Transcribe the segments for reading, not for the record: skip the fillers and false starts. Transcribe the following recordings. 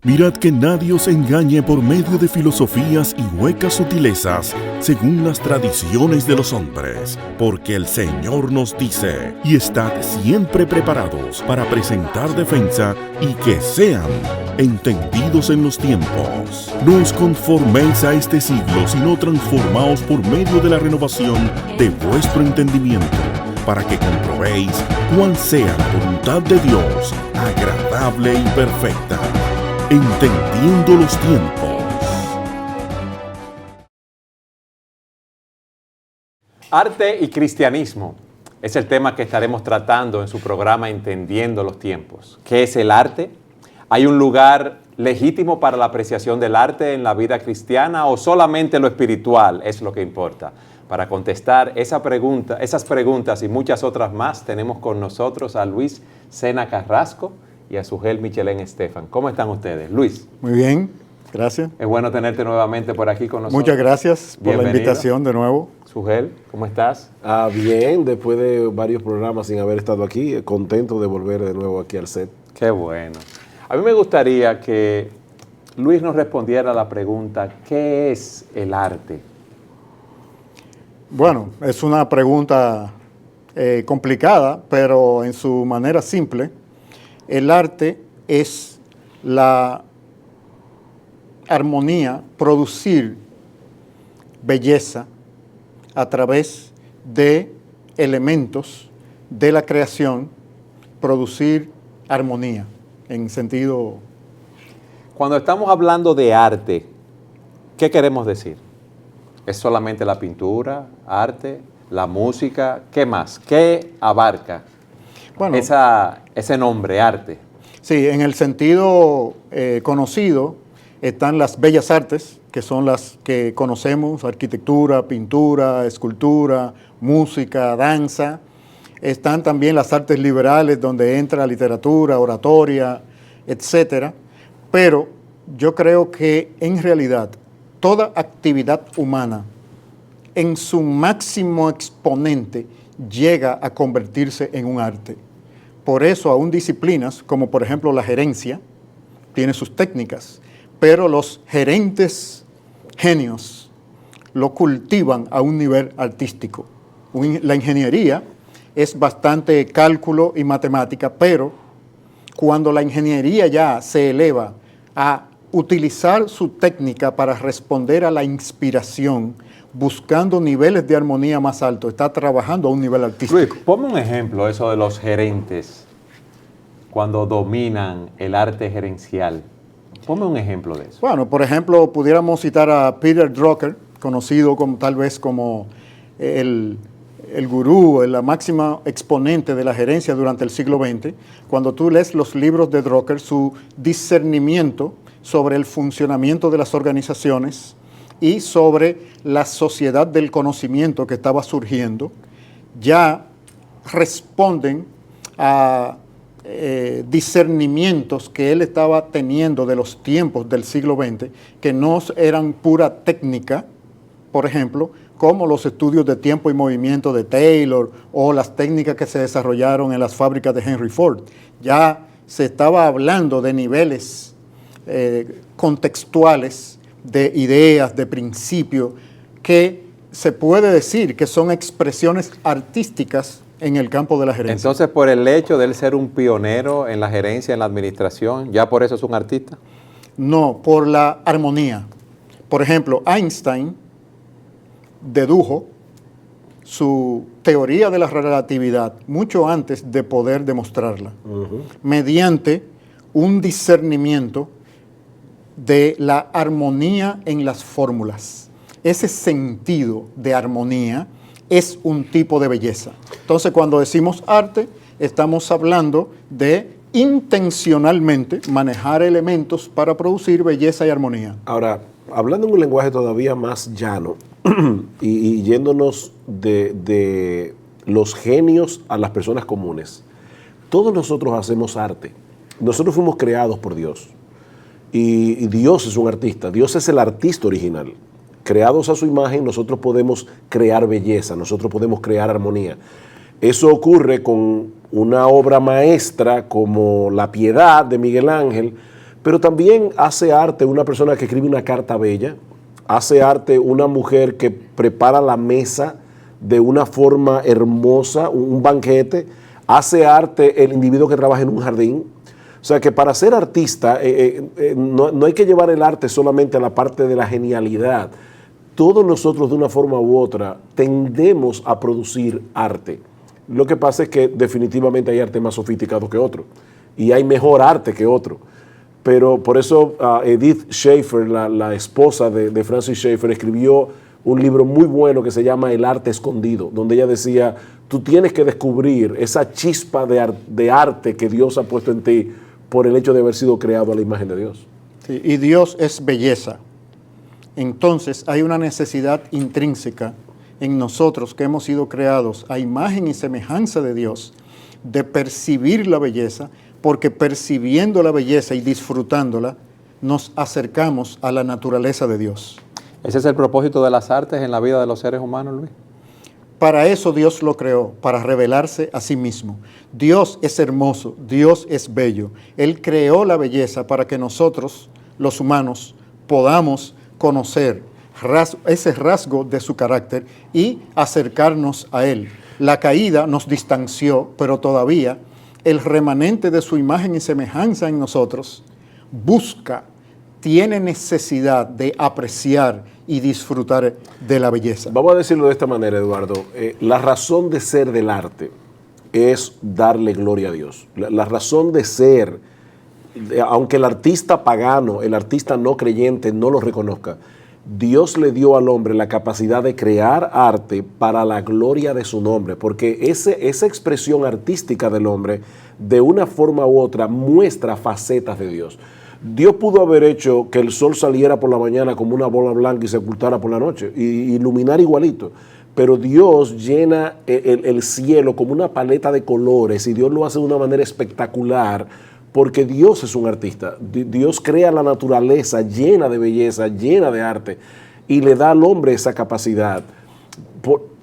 Mirad que nadie os engañe por medio de filosofías y huecas sutilezas, según las tradiciones de los hombres, porque el Señor nos dice, y estad siempre preparados para presentar defensa y que sean entendidos en los tiempos. No os conforméis a este siglo, sino transformaos por medio de la renovación de vuestro entendimiento, para que comprobéis cuál sea la voluntad de Dios, agradable y perfecta. Entendiendo los tiempos. Arte y cristianismo es el tema que estaremos tratando en su programa Entendiendo los tiempos. ¿Qué es el arte? ¿Hay un lugar legítimo para la apreciación del arte en la vida cristiana o solamente lo espiritual es lo que importa? Para contestar esas preguntas y muchas otras más, tenemos con nosotros a Luis Sena Carrasco y a Sugel Michelén Estefan. ¿Cómo están ustedes? Luis. Muy bien, gracias. Es bueno tenerte nuevamente por aquí con nosotros. Muchas gracias por Bienvenido. la invitación de nuevo. Sugel, ¿cómo estás? Bien, después de varios programas sin haber estado aquí, contento de volver de nuevo aquí al set. Qué bueno. A mí me gustaría que Luis nos respondiera a la pregunta, ¿qué es el arte? Bueno, es una pregunta complicada, pero en su manera simple. El arte es la armonía, producir belleza a través de elementos de la creación, producir armonía en sentido... Cuando estamos hablando de arte, ¿qué queremos decir? ¿Es solamente la pintura, arte, la música? ¿Qué más? ¿Qué abarca? Bueno, ese nombre, arte? Sí, en el sentido conocido están las bellas artes, que son las que conocemos, arquitectura, pintura, escultura, música, danza. Están también las artes liberales, donde entra literatura, oratoria, etcétera. Pero yo creo que en realidad toda actividad humana, en su máximo exponente, llega a convertirse en un arte. Por eso aún disciplinas, como por ejemplo la gerencia, tiene sus técnicas, pero los gerentes genios lo cultivan a un nivel artístico. La ingeniería es bastante cálculo y matemática, pero cuando la ingeniería ya se eleva a utilizar su técnica para responder a la inspiración, buscando niveles de armonía más altos, está trabajando a un nivel artístico. Luis, ponme un ejemplo, eso de los gerentes, cuando dominan el arte gerencial. Ponme un ejemplo de eso. Bueno, por ejemplo, pudiéramos citar a Peter Drucker, conocido tal vez como el gurú, la máxima exponente de la gerencia durante el siglo XX. Cuando tú lees los libros de Drucker, su discernimiento sobre el funcionamiento de las organizaciones y sobre la sociedad del conocimiento que estaba surgiendo, ya responden a discernimientos que él estaba teniendo de los tiempos del siglo XX, que no eran pura técnica, por ejemplo, como los estudios de tiempo y movimiento de Taylor o las técnicas que se desarrollaron en las fábricas de Henry Ford. Ya se estaba hablando de niveles contextuales, de ideas, de principios, que se puede decir que son expresiones artísticas en el campo de la gerencia. Entonces, por el hecho de él ser un pionero en la gerencia, en la administración, ¿ya por eso es un artista? No, por la armonía. Por ejemplo, Einstein dedujo su teoría de la relatividad mucho antes de poder demostrarla, mediante un discernimiento de la armonía en las fórmulas. Ese sentido de armonía es un tipo de belleza. Entonces, cuando decimos arte, estamos hablando de intencionalmente manejar elementos para producir belleza y armonía. Ahora, hablando en un lenguaje todavía más llano y yéndonos de los genios a las personas comunes, todos nosotros hacemos arte. Nosotros fuimos creados por Dios. Y Dios es un artista, Dios es el artista original. Creados a su imagen, nosotros podemos crear belleza, nosotros podemos crear armonía. Eso ocurre con una obra maestra como La Piedad de Miguel Ángel, Pero también hace arte una persona que escribe una carta bella, hace arte una mujer que prepara la mesa de una forma hermosa, un banquete, hace arte el individuo que trabaja en un jardín. O sea que para ser artista no hay que llevar el arte solamente a la parte de la genialidad. Todos nosotros de una forma u otra tendemos a producir arte. Lo que pasa es que definitivamente hay arte más sofisticado que otro y hay mejor arte que otro. Pero por eso Edith Schaefer, la esposa de Francis Schaeffer, escribió un libro muy bueno que se llama El arte escondido, donde ella decía, tú tienes que descubrir esa chispa de arte que Dios ha puesto en ti por el hecho de haber sido creado a la imagen de Dios. Sí, y Dios es belleza. Entonces hay una necesidad intrínseca en nosotros que hemos sido creados a imagen y semejanza de Dios, de percibir la belleza, porque percibiendo la belleza y disfrutándola, nos acercamos a la naturaleza de Dios. ¿Ese es el propósito de las artes en la vida de los seres humanos, Luis? Para eso Dios lo creó, para revelarse a sí mismo. Dios es hermoso, Dios es bello. Él creó la belleza para que nosotros, los humanos, podamos conocer ese rasgo de su carácter y acercarnos a Él. La caída nos distanció, pero todavía el remanente de su imagen y semejanza en nosotros tiene necesidad de apreciar y disfrutar de la belleza. Vamos a decirlo de esta manera, Eduardo. La razón de ser del arte es darle gloria a Dios. La razón de ser, aunque el artista pagano, el artista no creyente no lo reconozca, Dios le dio al hombre la capacidad de crear arte para la gloria de su nombre, porque esa expresión artística del hombre, de una forma u otra, muestra facetas de Dios. Dios pudo haber hecho que el sol saliera por la mañana como una bola blanca y se ocultara por la noche, y iluminar igualito. Pero Dios llena el cielo como una paleta de colores, y Dios lo hace de una manera espectacular, porque Dios es un artista. Dios crea la naturaleza llena de belleza, llena de arte, y le da al hombre esa capacidad.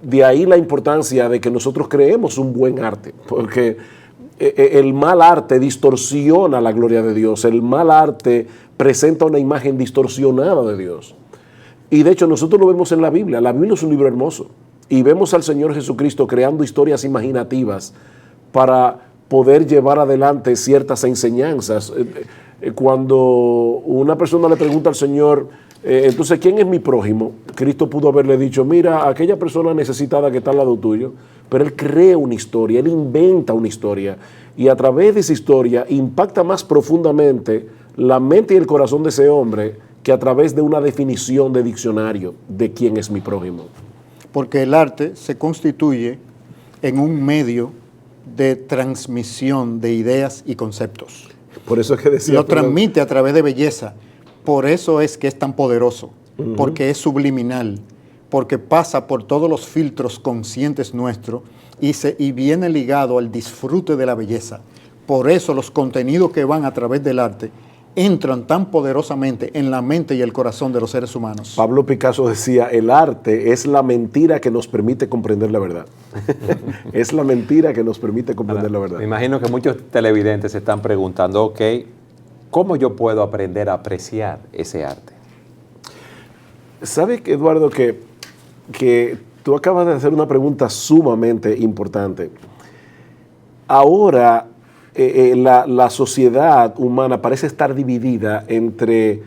De ahí la importancia de que nosotros creemos un buen arte, porque el mal arte distorsiona la gloria de Dios. El mal arte presenta una imagen distorsionada de Dios. Y de hecho nosotros lo vemos en la Biblia. La Biblia es un libro hermoso. Y vemos al Señor Jesucristo creando historias imaginativas para poder llevar adelante ciertas enseñanzas. Cuando una persona le pregunta al Señor, entonces, ¿quién es mi prójimo? Cristo pudo haberle dicho, mira, aquella persona necesitada que está al lado tuyo, pero Él crea una historia, Él inventa una historia, y a través de esa historia impacta más profundamente la mente y el corazón de ese hombre que a través de una definición de diccionario de quién es mi prójimo. Porque el arte se constituye en un medio de transmisión de ideas y conceptos. Por eso es que decía... Lo transmite a través de belleza. Por eso es que es tan poderoso, porque es subliminal, porque pasa por todos los filtros conscientes nuestros y viene ligado al disfrute de la belleza. Por eso los contenidos que van a través del arte entran tan poderosamente en la mente y el corazón de los seres humanos. Pablo Picasso decía, el arte es la mentira que nos permite comprender la verdad. Es la mentira que nos permite comprender la verdad. Me imagino que muchos televidentes se están preguntando, ok, ¿cómo yo puedo aprender a apreciar ese arte? ¿Sabes, Eduardo, que tú acabas de hacer una pregunta sumamente importante? Ahora, la sociedad humana parece estar dividida entre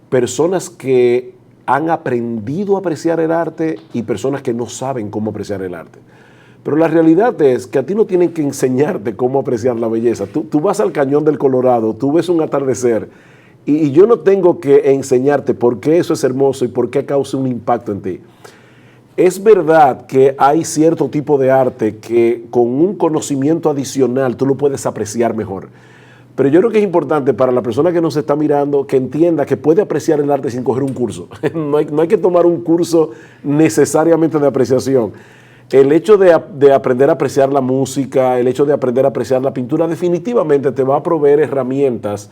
personas que han aprendido a apreciar el arte y personas que no saben cómo apreciar el arte. Pero la realidad es que a ti no tienen que enseñarte cómo apreciar la belleza. Tú vas al Cañón del Colorado, tú ves un atardecer y yo no tengo que enseñarte por qué eso es hermoso y por qué causa un impacto en ti. Es verdad que hay cierto tipo de arte que con un conocimiento adicional tú lo puedes apreciar mejor. Pero yo creo que es importante para la persona que nos está mirando que entienda que puede apreciar el arte sin coger un curso. No hay que tomar un curso necesariamente de apreciación. El hecho de aprender a apreciar la música, el hecho de aprender a apreciar la pintura, definitivamente te va a proveer herramientas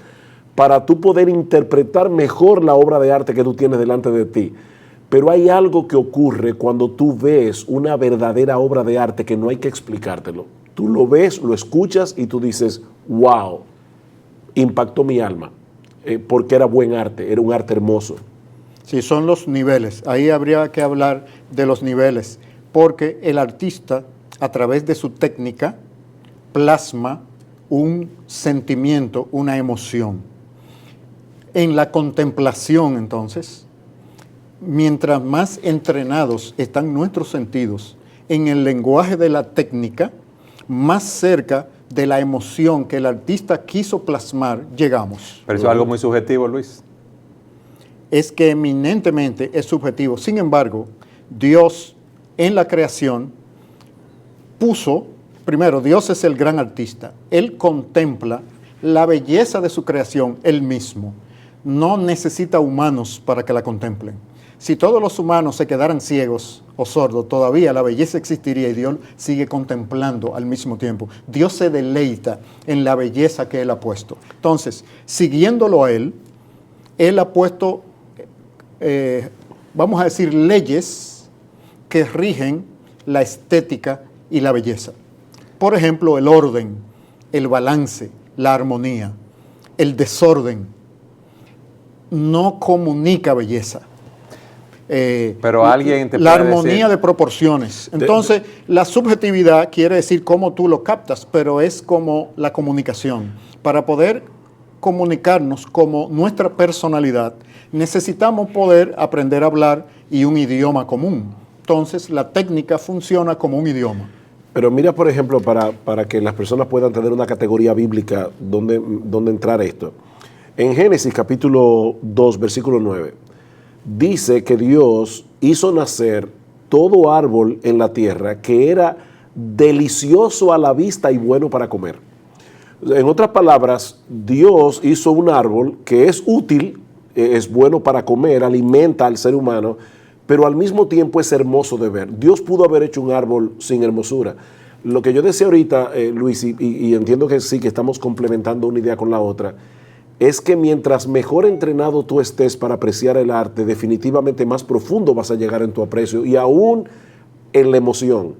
para tú poder interpretar mejor la obra de arte que tú tienes delante de ti. Pero hay algo que ocurre cuando tú ves una verdadera obra de arte que no hay que explicártelo. Tú lo ves, lo escuchas y tú dices, wow, impactó mi alma. porque era buen arte, era un arte hermoso. Sí, son los niveles. Ahí habría que hablar de los niveles, porque el artista, a través de su técnica, plasma un sentimiento, una emoción. En la contemplación, entonces, mientras más entrenados están nuestros sentidos en el lenguaje de la técnica, más cerca de la emoción que el artista quiso plasmar llegamos. Pero eso es algo muy subjetivo, Luis. Es que eminentemente es subjetivo. Sin embargo, Dios en la creación puso, primero, Dios es el gran artista. Él contempla la belleza de su creación él mismo. No necesita humanos para que la contemplen. Si todos los humanos se quedaran ciegos o sordos, todavía la belleza existiría y Dios sigue contemplando al mismo tiempo. Dios se deleita en la belleza que Él ha puesto. Entonces, siguiéndolo a Él ha puesto, vamos a decir, leyes que rigen la estética y la belleza. Por ejemplo, el orden, el balance, la armonía, el desorden no comunica belleza. Pero alguien te la puede armonía decir, de proporciones. Entonces, la subjetividad quiere decir cómo tú lo captas, pero es como la comunicación. Para poder comunicarnos como nuestra personalidad, necesitamos poder aprender a hablar y un idioma común. Entonces, la técnica funciona como un idioma. Pero mira, por ejemplo, para que las personas puedan tener una categoría bíblica donde entrar esto. En Génesis capítulo 2, versículo 9, dice que Dios hizo nacer todo árbol en la tierra que era delicioso a la vista y bueno para comer. En otras palabras, Dios hizo un árbol que es útil, es bueno para comer, alimenta al ser humano, pero al mismo tiempo es hermoso de ver. Dios pudo haber hecho un árbol sin hermosura. Lo que yo decía ahorita, Luis, y entiendo que sí, que estamos complementando una idea con la otra, es que mientras mejor entrenado tú estés para apreciar el arte, definitivamente más profundo vas a llegar en tu aprecio y aún en la emoción.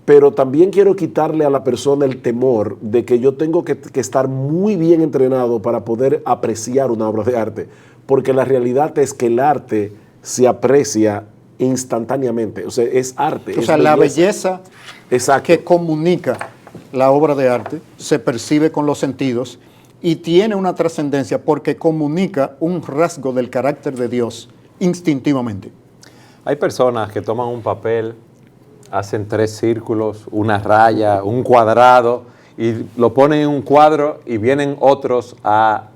Pero también quiero quitarle a la persona el temor de que yo tengo que estar muy bien entrenado para poder apreciar una obra de arte, porque la realidad es que el arte se aprecia instantáneamente, o sea, es arte. O sea, la belleza Exacto. que comunica la obra de arte se percibe con los sentidos y tiene una trascendencia porque comunica un rasgo del carácter de Dios instintivamente. hay personas que toman un papel, hacen 3 círculos, una raya, un cuadrado, y lo ponen en un cuadro y vienen otros a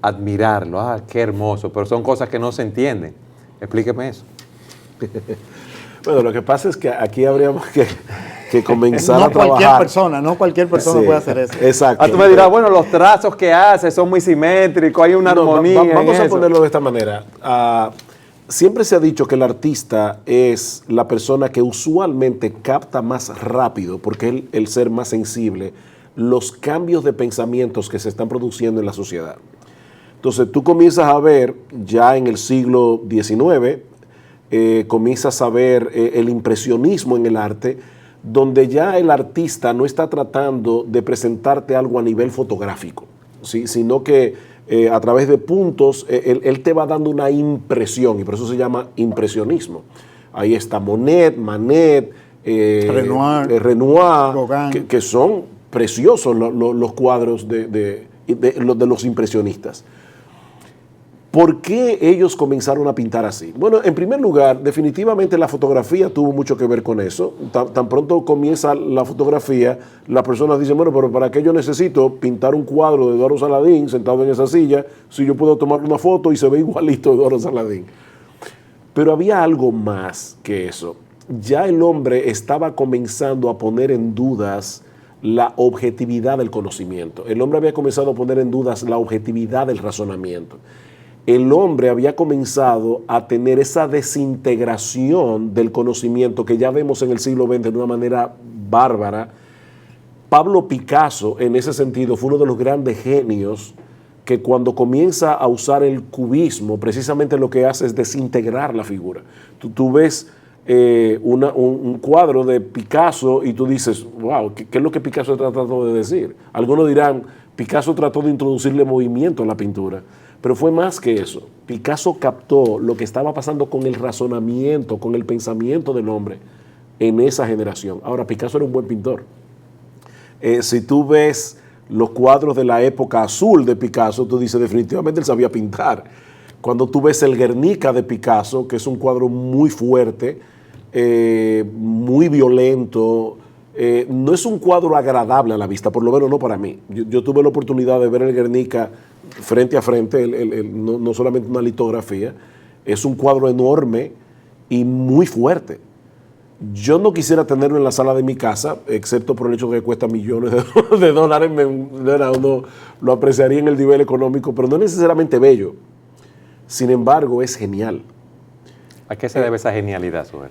admirarlo. Ah, qué hermoso, pero son cosas que no se entienden. Explíqueme eso. Bueno, lo que pasa es que aquí habríamos que comenzar No a trabajar. no cualquier persona Sí, puede hacer eso. Exacto. Ah, tú me dirás, bueno, los trazos que hace son muy simétricos, hay una armonía en Vamos a eso. ponerlo de esta manera. Siempre se ha dicho que el artista es la persona que usualmente capta más rápido, porque es el ser más sensible, los cambios de pensamientos que se están produciendo en la sociedad. Entonces tú comienzas a ver ya en el siglo XIX, comienzas a ver el impresionismo en el arte, donde ya el artista no está tratando de presentarte algo a nivel fotográfico, ¿sí? Sino que a través de puntos él te va dando una impresión, y por eso se llama impresionismo. Ahí está Monet, Manet, Renoir, Gauguin, que son preciosos los cuadros de los impresionistas. ¿Por qué ellos comenzaron a pintar así? Bueno, en primer lugar, definitivamente la fotografía tuvo mucho que ver con eso. Tan pronto comienza la fotografía, las personas dicen, bueno, pero ¿para qué yo necesito pintar un cuadro de Eduardo Saladín sentado en esa silla si yo puedo tomar una foto y se ve igualito Eduardo Saladín? Pero había algo más que eso. Ya el hombre estaba comenzando a poner en dudas la objetividad del conocimiento. El hombre había comenzado a poner en dudas la objetividad del razonamiento. El hombre había comenzado a tener esa desintegración del conocimiento que ya vemos en el siglo XX de una manera bárbara. Pablo Picasso, en ese sentido, fue uno de los grandes genios que cuando comienza a usar el cubismo, precisamente lo que hace es desintegrar la figura. Tú ves un cuadro de Picasso y tú dices, wow, ¿qué es lo que Picasso está tratando de decir? Algunos dirán, Picasso trató de introducirle movimiento a la pintura, pero fue más que eso. Picasso captó lo que estaba pasando con el razonamiento, con el pensamiento del hombre en esa generación. Ahora, Picasso era un buen pintor. Si tú ves los cuadros de la época azul de Picasso, tú dices, definitivamente él sabía pintar. Cuando tú ves el Guernica de Picasso, que es un cuadro muy fuerte, muy violento, no es un cuadro agradable a la vista, por lo menos no para mí. Yo tuve la oportunidad de ver el Guernica frente a frente, no solamente una litografía, es un cuadro enorme y muy fuerte. Yo no quisiera tenerlo en la sala de mi casa, excepto por el hecho de que cuesta millones de dólares, uno lo apreciaría en el nivel económico, pero no es necesariamente bello. Sin embargo, es genial. ¿A qué se debe esa genialidad, Suher?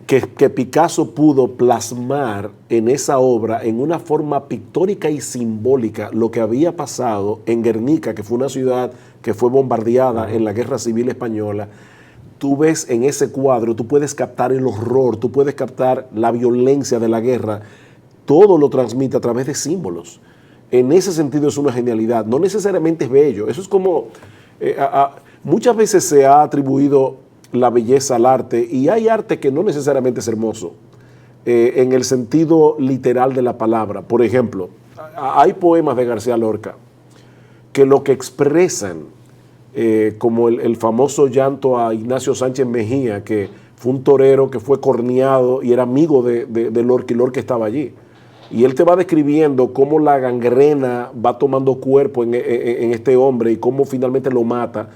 Que Picasso pudo plasmar en esa obra, en una forma pictórica y simbólica, lo que había pasado en Guernica, que fue una ciudad que fue bombardeada en la Guerra Civil Española. Tú ves en ese cuadro, tú puedes captar el horror, tú puedes captar la violencia de la guerra. Todo lo transmite a través de símbolos. En ese sentido es una genialidad. No necesariamente es bello. Eso es como... muchas veces se ha atribuido la belleza al arte, y hay arte que no necesariamente es hermoso, en el sentido literal de la palabra. Por ejemplo, hay poemas de García Lorca que lo que expresan, como el famoso llanto a Ignacio Sánchez Mejía, que fue un torero que fue corneado y era amigo de Lorca, y Lorca estaba allí. Y él te va describiendo cómo la gangrena va tomando cuerpo en este hombre y cómo finalmente lo mata.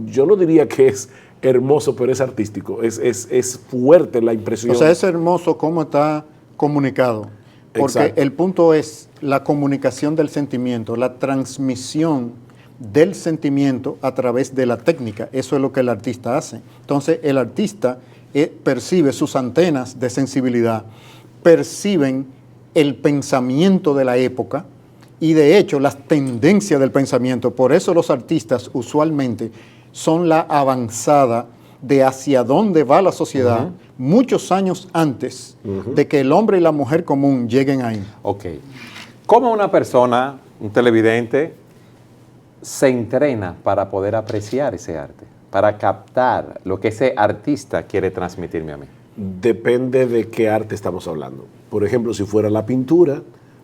Yo no diría que es hermoso, pero es artístico, es fuerte la impresión. O sea, es hermoso cómo está comunicado, porque Exacto. el punto es la comunicación del sentimiento, la transmisión del sentimiento a través de la técnica. Eso es lo que el artista hace. Entonces, el artista percibe sus antenas de sensibilidad, perciben el pensamiento de la época y de hecho las tendencias del pensamiento. Por eso los artistas usualmente son la avanzada de hacia dónde va la sociedad muchos años antes de que el hombre y la mujer común lleguen ahí. Ok. ¿Cómo una persona, un televidente, se entrena para poder apreciar ese arte, para captar lo que ese artista quiere transmitirme a mí? Depende de qué arte estamos hablando. Por ejemplo, si fuera la pintura,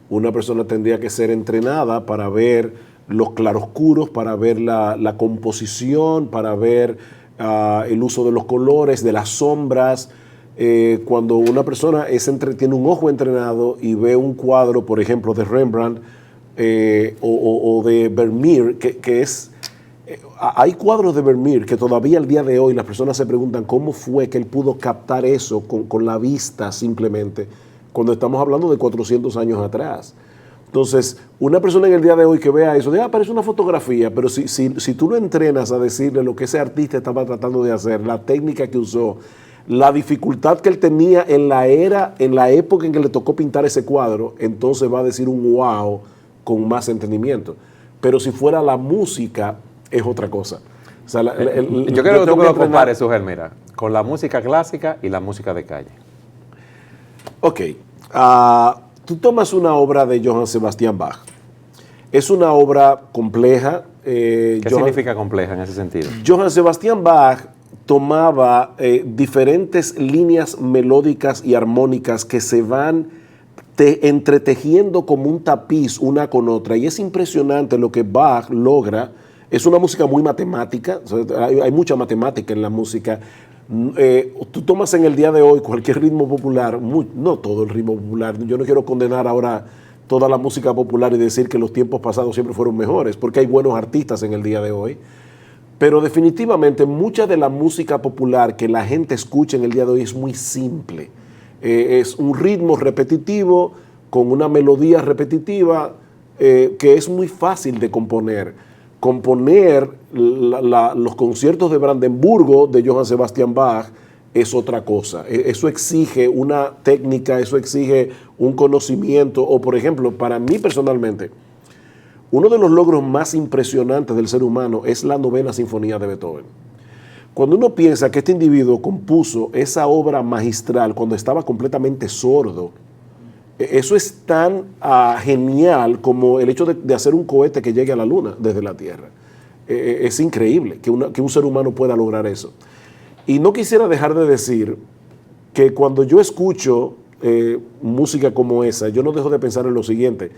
una persona tendría que ser entrenada para ver los claroscuros, para ver la composición, para ver el uso de los colores, de las sombras. Cuando una persona tiene un ojo entrenado y ve un cuadro, por ejemplo, de Rembrandt o de Vermeer, que es... hay cuadros de Vermeer que todavía al día de hoy las personas se preguntan cómo fue que él pudo captar eso con la vista simplemente, cuando estamos hablando de 400 años atrás. Entonces, una persona en el día de hoy que vea eso, parece una fotografía, pero si tú lo entrenas a decirle lo que ese artista estaba tratando de hacer, la técnica que usó, la dificultad que él tenía en la época en que le tocó pintar ese cuadro, entonces va a decir un wow con más entendimiento. Pero si fuera la música, es otra cosa. O sea, yo creo que tú me lo compares, Suher, mira, con la música clásica y la música de calle. Ok. Tú tomas una obra de Johann Sebastian Bach. Es una obra compleja. ¿Qué significa compleja en ese sentido? Johann Sebastian Bach tomaba diferentes líneas melódicas y armónicas que se van entretejiendo como un tapiz una con otra. Y es impresionante lo que Bach logra. Es una música muy matemática. Hay mucha matemática en la música. Tú tomas en el día de hoy cualquier ritmo popular, no todo el ritmo popular, yo no quiero condenar ahora toda la música popular y decir que los tiempos pasados siempre fueron mejores, porque hay buenos artistas en el día de hoy, pero definitivamente mucha de la música popular que la gente escucha en el día de hoy es muy simple, es un ritmo repetitivo, con una melodía repetitiva, que es muy fácil de componer. Componer los conciertos de Brandenburgo de Johann Sebastian Bach es otra cosa. Eso exige una técnica, eso exige un conocimiento. O, por ejemplo, para mí personalmente, uno de los logros más impresionantes del ser humano es la Novena Sinfonía de Beethoven. Cuando uno piensa que este individuo compuso esa obra magistral cuando estaba completamente sordo, Eso es tan genial como el hecho de hacer un cohete que llegue a la luna desde la Tierra. Es increíble que un ser humano pueda lograr eso. Y no quisiera dejar de decir que cuando yo escucho música como esa, yo no dejo de pensar en lo siguiente.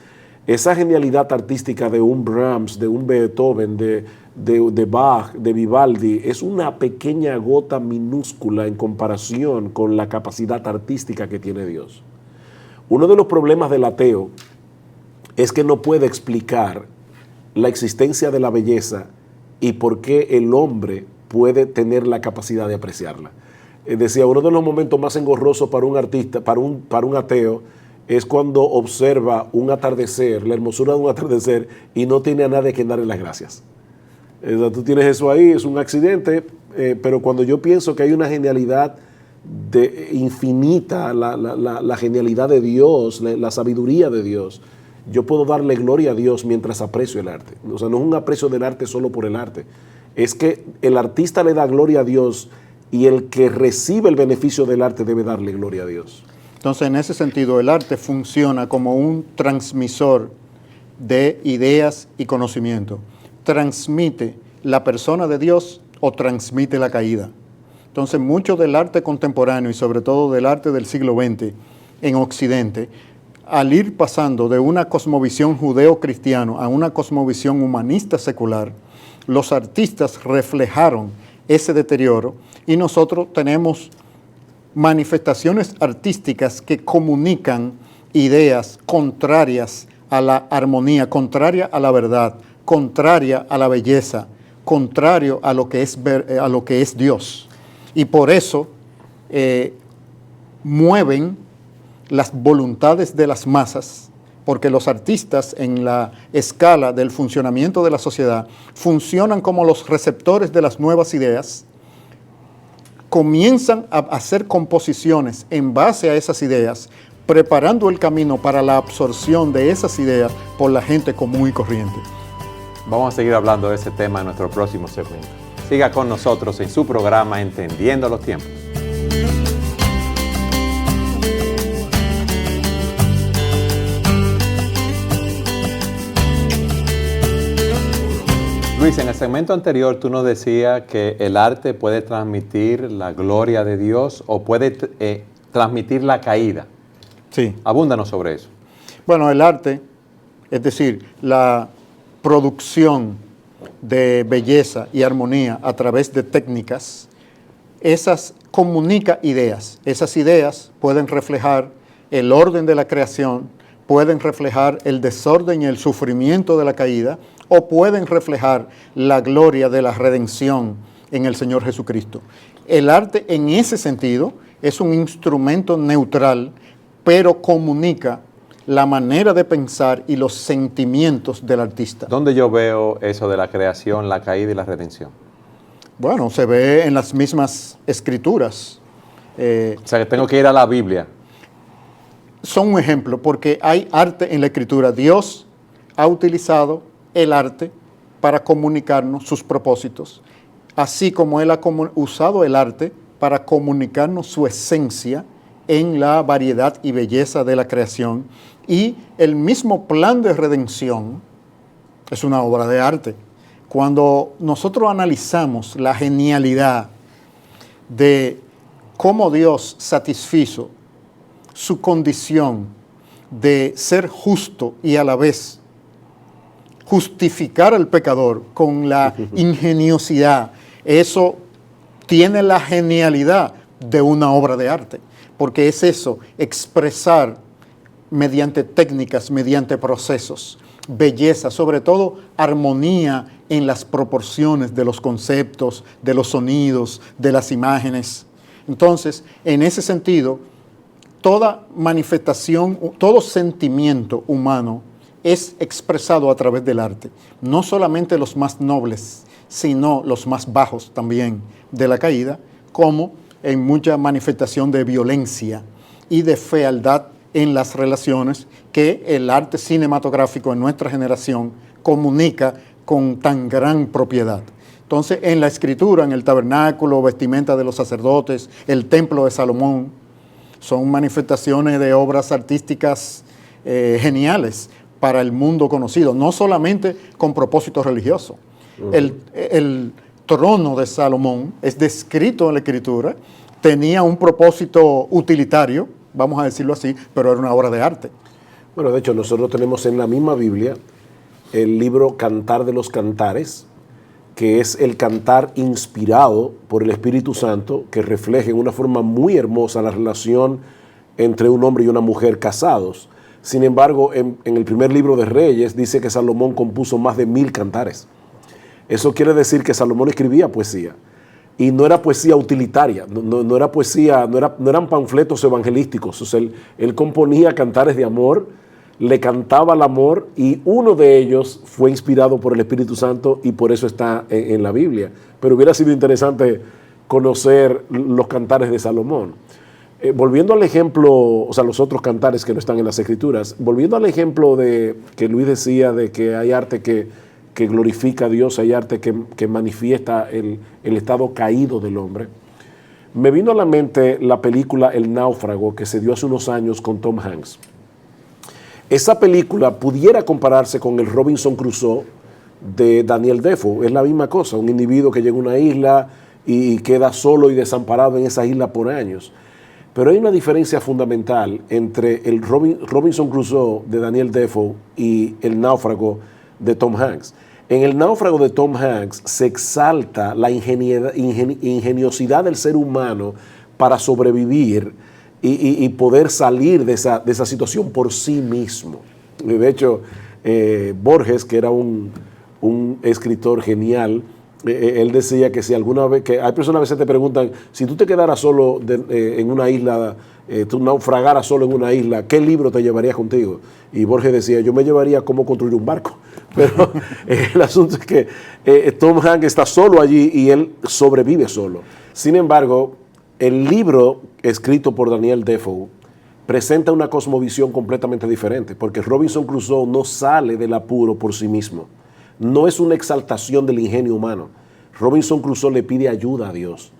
Esa genialidad artística de un Brahms, de un Beethoven, de Bach, de Vivaldi, es una pequeña gota minúscula en comparación con la capacidad artística que tiene Dios. Uno de los problemas del ateo es que no puede explicar la existencia de la belleza y por qué el hombre puede tener la capacidad de apreciarla. Decía, uno de los momentos más engorrosos para un artista, para un ateo, es cuando observa un atardecer, la hermosura de un atardecer, y no tiene a nadie que darle las gracias. Tú tienes eso ahí, es un accidente, pero cuando yo pienso que hay una genialidad infinita, la genialidad de Dios, la sabiduría de Dios, yo puedo darle gloria a Dios mientras aprecio el arte. O sea, no es un aprecio del arte solo por el arte, es que el artista le da gloria a Dios y el que recibe el beneficio del arte debe darle gloria a Dios. Entonces, en ese sentido, el arte funciona como un transmisor de ideas y conocimiento. Transmite la persona de Dios o transmite la caída. Entonces, mucho del arte contemporáneo y sobre todo del arte del siglo XX en Occidente, al ir pasando de una cosmovisión judeo-cristiana a una cosmovisión humanista secular, los artistas reflejaron ese deterioro y nosotros tenemos manifestaciones artísticas que comunican ideas contrarias a la armonía, contraria a la verdad, contraria a la belleza, contrario a lo que es Dios. Y por eso mueven las voluntades de las masas, porque los artistas en la escala del funcionamiento de la sociedad funcionan como los receptores de las nuevas ideas, comienzan a hacer composiciones en base a esas ideas, preparando el camino para la absorción de esas ideas por la gente común y corriente. Vamos a seguir hablando de ese tema en nuestro próximo segmento. Siga con nosotros en su programa Entendiendo los Tiempos. Luis, en el segmento anterior tú nos decías que el arte puede transmitir la gloria de Dios o puede transmitir la caída. Sí. Abúndanos sobre eso. Bueno, el arte, es decir, la producción de belleza y armonía a través de técnicas, esas comunica ideas. Esas ideas pueden reflejar el orden de la creación, pueden reflejar el desorden y el sufrimiento de la caída, o pueden reflejar la gloria de la redención en el Señor Jesucristo. El arte en ese sentido es un instrumento neutral, pero comunica la manera de pensar y los sentimientos del artista. ¿Dónde yo veo eso de la creación, la caída y la redención? Bueno, se ve en las mismas escrituras. O sea, que tengo que ir a la Biblia. Son un ejemplo, porque hay arte en la escritura. Dios ha utilizado el arte para comunicarnos sus propósitos, así como Él ha usado el arte para comunicarnos su esencia en la variedad y belleza de la creación. Y el mismo plan de redención es una obra de arte. Cuando nosotros analizamos la genialidad de cómo Dios satisfizo su condición de ser justo y a la vez justificar al pecador con la ingeniosidad, eso tiene la genialidad de una obra de arte, porque es eso, expresar mediante técnicas, mediante procesos, belleza, sobre todo armonía en las proporciones de los conceptos, de los sonidos, de las imágenes. Entonces, en ese sentido, toda manifestación, todo sentimiento humano es expresado a través del arte. No solamente los más nobles, sino los más bajos también de la caída, como en mucha manifestación de violencia y de fealdad en las relaciones que el arte cinematográfico en nuestra generación comunica con tan gran propiedad. Entonces, en la escritura, en el tabernáculo, vestimenta de los sacerdotes, el templo de Salomón, son manifestaciones de obras artísticas geniales para el mundo conocido, no solamente con propósito religioso. El trono de Salomón es descrito en la Escritura, tenía un propósito utilitario, vamos a decirlo así, pero era una obra de arte. Bueno, de hecho, nosotros tenemos en la misma Biblia el libro Cantar de los Cantares, que es el cantar inspirado por el Espíritu Santo, que refleja en una forma muy hermosa la relación entre un hombre y una mujer casados. Sin embargo, en el primer libro de Reyes dice que Salomón compuso más de 1000 cantares. Eso quiere decir que Salomón escribía poesía. Y no era poesía utilitaria, no era poesía, no eran panfletos evangelísticos. O sea, él componía cantares de amor, le cantaba al amor, y uno de ellos fue inspirado por el Espíritu Santo y por eso está en la Biblia. Pero hubiera sido interesante conocer los cantares de Salomón. Volviendo al ejemplo, o sea, los otros cantares que no están en las Escrituras, volviendo al ejemplo de que Luis decía de que hay arte que glorifica a Dios, hay arte que manifiesta el estado caído del hombre, me vino a la mente la película El Náufrago, que se dio hace unos años con Tom Hanks. Esa película pudiera compararse con el Robinson Crusoe de Daniel Defoe. Es la misma cosa, un individuo que llega a una isla y queda solo y desamparado en esa isla por años. Pero hay una diferencia fundamental entre el Robinson Crusoe de Daniel Defoe y El Náufrago de Tom Hanks. En El Náufrago de Tom Hanks se exalta la ingeniosidad del ser humano para sobrevivir y poder salir de esa situación por sí mismo. De hecho, Borges, que era un escritor genial, él decía que si alguna vez, que hay personas a veces te preguntan, si tú te quedaras solo en una isla, tú naufragaras solo en una isla, ¿qué libro te llevarías contigo? Y Borges decía, yo me llevaría Cómo construir un barco. Pero el asunto es que Tom Hanks está solo allí y él sobrevive solo. Sin embargo, el libro escrito por Daniel Defoe presenta una cosmovisión completamente diferente, porque Robinson Crusoe no sale del apuro por sí mismo. No es una exaltación del ingenio humano. Robinson Crusoe le pide ayuda a Dios,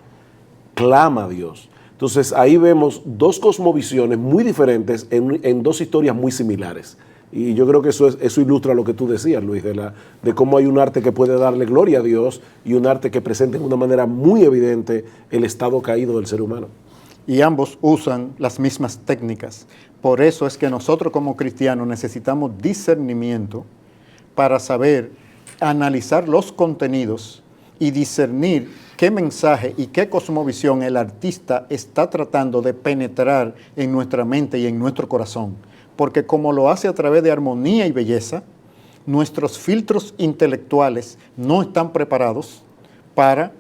clama a Dios. Entonces ahí vemos dos cosmovisiones muy diferentes en dos historias muy similares. Y yo creo que eso ilustra lo que tú decías, Luis, de cómo hay un arte que puede darle gloria a Dios y un arte que presenta de una manera muy evidente el estado caído del ser humano. Y ambos usan las mismas técnicas. Por eso es que nosotros como cristianos necesitamos discernimiento para saber analizar los contenidos y discernir qué mensaje y qué cosmovisión el artista está tratando de penetrar en nuestra mente y en nuestro corazón. Porque como lo hace a través de armonía y belleza, nuestros filtros intelectuales no están preparados para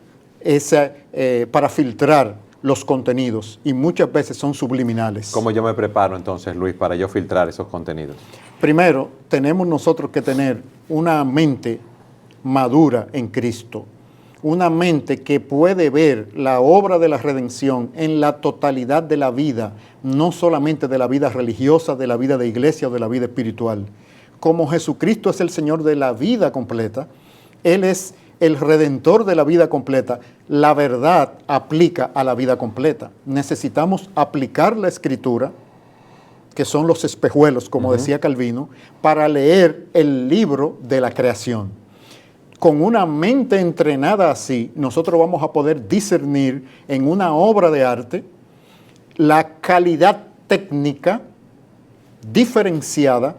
filtrar los contenidos, y muchas veces son subliminales. ¿Cómo yo me preparo entonces, Luis, para yo filtrar esos contenidos? Primero, tenemos nosotros que tener una mente madura en Cristo, una mente que puede ver la obra de la redención en la totalidad de la vida, no solamente de la vida religiosa, de la vida de iglesia o de la vida espiritual. Como Jesucristo es el Señor de la vida completa, Él es el Redentor de la vida completa, la verdad aplica a la vida completa. Necesitamos aplicar la Escritura, que son los espejuelos, como decía Calvino, para leer el libro de la creación. Con una mente entrenada así, nosotros vamos a poder discernir en una obra de arte la calidad técnica diferenciada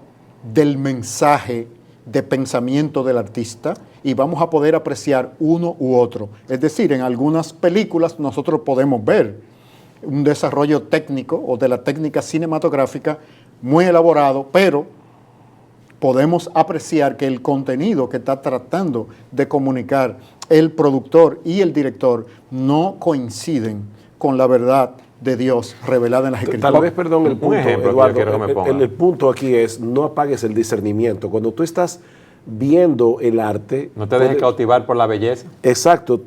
del mensaje de pensamiento del artista, y vamos a poder apreciar uno u otro. Es decir, en algunas películas nosotros podemos ver un desarrollo técnico o de la técnica cinematográfica muy elaborado, pero podemos apreciar que el contenido que está tratando de comunicar el productor y el director no coinciden con la verdad de Dios revelada en las Escrituras. Tal vez, perdón, el punto, ejemplo, Eduardo, el punto aquí es, no apagues el discernimiento. Cuando tú estás viendo el arte... No te dejes cautivar por la belleza. Exacto.